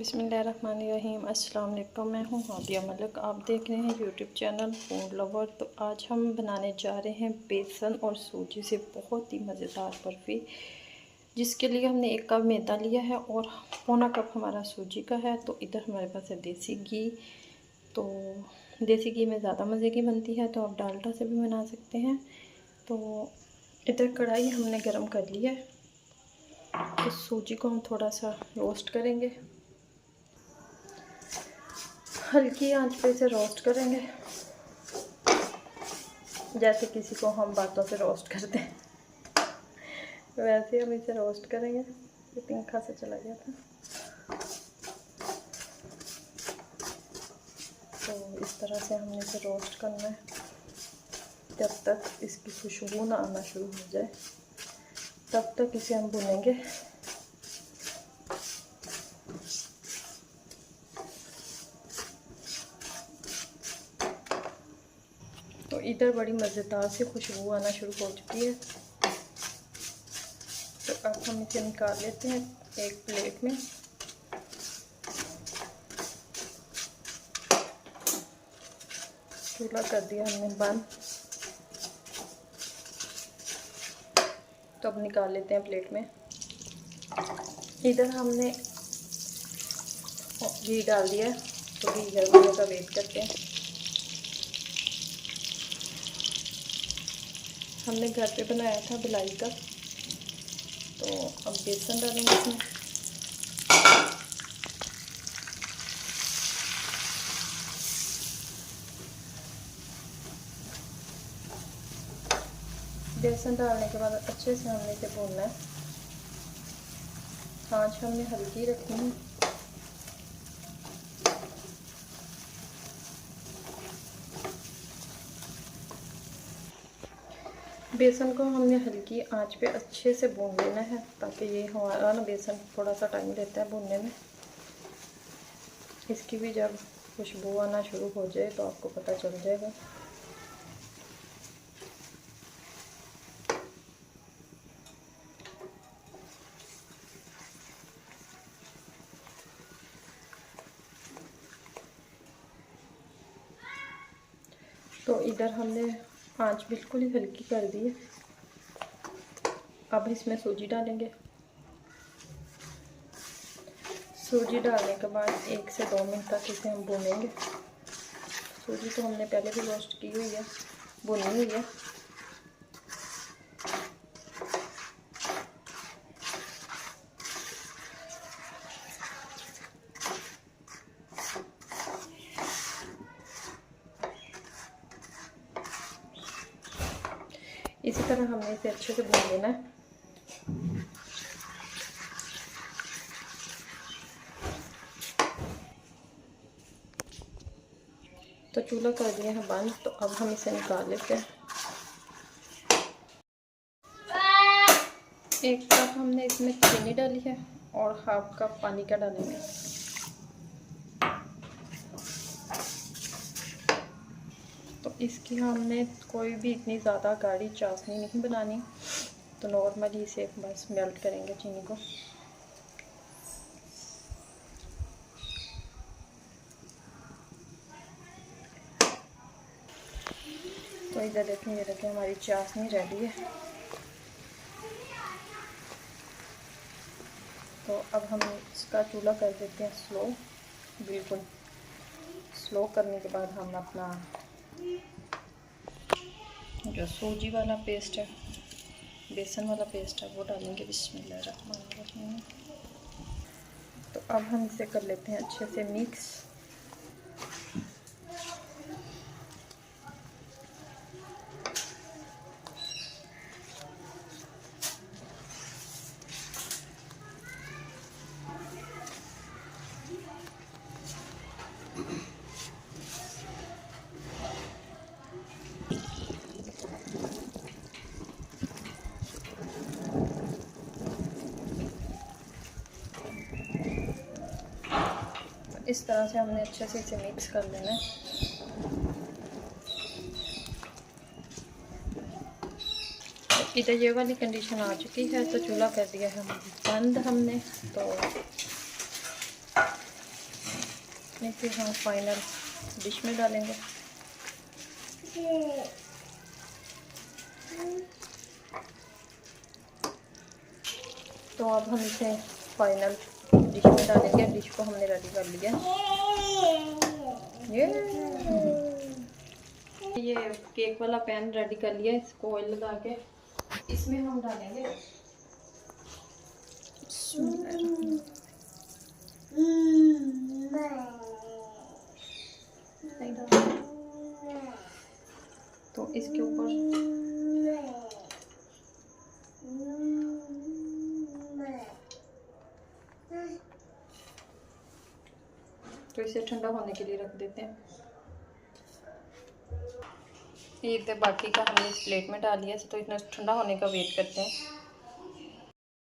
बिस्मिल्लाहिर्रहमानिर्रहीम। अस्सलाम वालेकुम। मैं हूँ हादिया मलिक, आप देख रहे हैं यूट्यूब चैनल फूड लवर। तो आज हम बनाने जा रहे हैं बेसन और सूजी से बहुत ही मज़ेदार बर्फ़ी, जिसके लिए हमने 1 कप मैदा लिया है और पौना कप हमारा सूजी का है। तो इधर हमारे पास है देसी घी। तो देसी घी में ज़्यादा मज़े की बनती है, तो आप डालडा से भी बना सकते हैं। तो इधर कढ़ाई हमने गरम कर लिया है। तो सूजी को हम थोड़ा सा रोस्ट करेंगे, हल्की आंच पे इसे रोस्ट करेंगे, जैसे किसी को हम बातों से रोस्ट करते हैं वैसे हम इसे रोस्ट करेंगे। ये तीखा से चला गया था। तो इस तरह से हमने इसे रोस्ट करना है जब तक इसकी खुशबू ना आना शुरू हो जाए, तब तक इसे हम भुनेंगे। तो इधर बड़ी मज़ेदार सी खुशबू आना शुरू हो चुकी है। तो अब हम इसे निकाल लेते हैं एक प्लेट में। चूल्हा कर दिया हमने बंद। तो अब निकाल लेते हैं प्लेट में। इधर हमने घी डाल दिया है, तो घी गर्म होने का वेट करते हैं। हमने घर पे बनाया था बिलाई का। तो अब बेसन डालेंगे इसमें। बेसन डालने के बाद अच्छे से हमने इसे भूनना है। आँच हमने हल्की रखनी है। बेसन को हमने हल्की आंच पे अच्छे से भून लेना है, ताकि ये हमारा ना बेसन थोड़ा सा टाइम लेता है भूनने में। इसकी भी जब खुशबू आना शुरू हो जाए तो आपको पता चल जाएगा। तो इधर हमने आंच बिल्कुल ही हल्की कर दी है। अब इसमें सूजी डालेंगे। सूजी डालने के बाद 1 से 2 मिनट तक इसे हम भूनेंगे। सूजी तो हमने पहले भी रोस्ट की हुई है, भुनी हुई है। इसी तरह हमने इसे अच्छे से भून लेना है। तो चूल्हा कर दिया है बंद। तो अब हम इसे निकाल लेते हैं। 1 कप हमने इसमें चीनी डाली है और 1/2 कप पानी का डालेंगे। तो इसकी हमने कोई भी इतनी ज़्यादा गाढ़ी चाशनी नहीं बनानी, तो नॉर्मली इसे बस मेल्ट करेंगे चीनी को। तो इधर देखें, ये देखिए हमारी चाशनी रेडी है। तो अब हम इसका चूल्हा कर देते हैं स्लो, बिल्कुल स्लो करने के बाद हम अपना जो सूजी वाला पेस्ट है, बेसन वाला पेस्ट है, वो डालेंगे। बिस्मिल्लाहिर्रहमानिर्रहीम। तो अब हम इसे कर लेते हैं अच्छे से मिक्स। इस तरह से हमने अच्छे से इसे मिक्स कर लेना है। इधर ये वाली कंडीशन आ चुकी है, तो चूल्हा कर दिया है बंद हमने। तो इसमें फिर हम फाइनल डिश में डालेंगे। तो अब हम इसे फाइनल डिश में डालेंगे। डिश को हमने रेडी कर लिया। ये केक वाला पैन रेडी कर लिया। इसको ऑयल लगा के इसमें हम डालेंगे तो इसके ऊपर तो इसे ठंडा होने के लिए रख देते हैं। ये बाकी का हमने इस प्लेट में डाल लिया, तो इतना ठंडा होने का वेट करते हैं।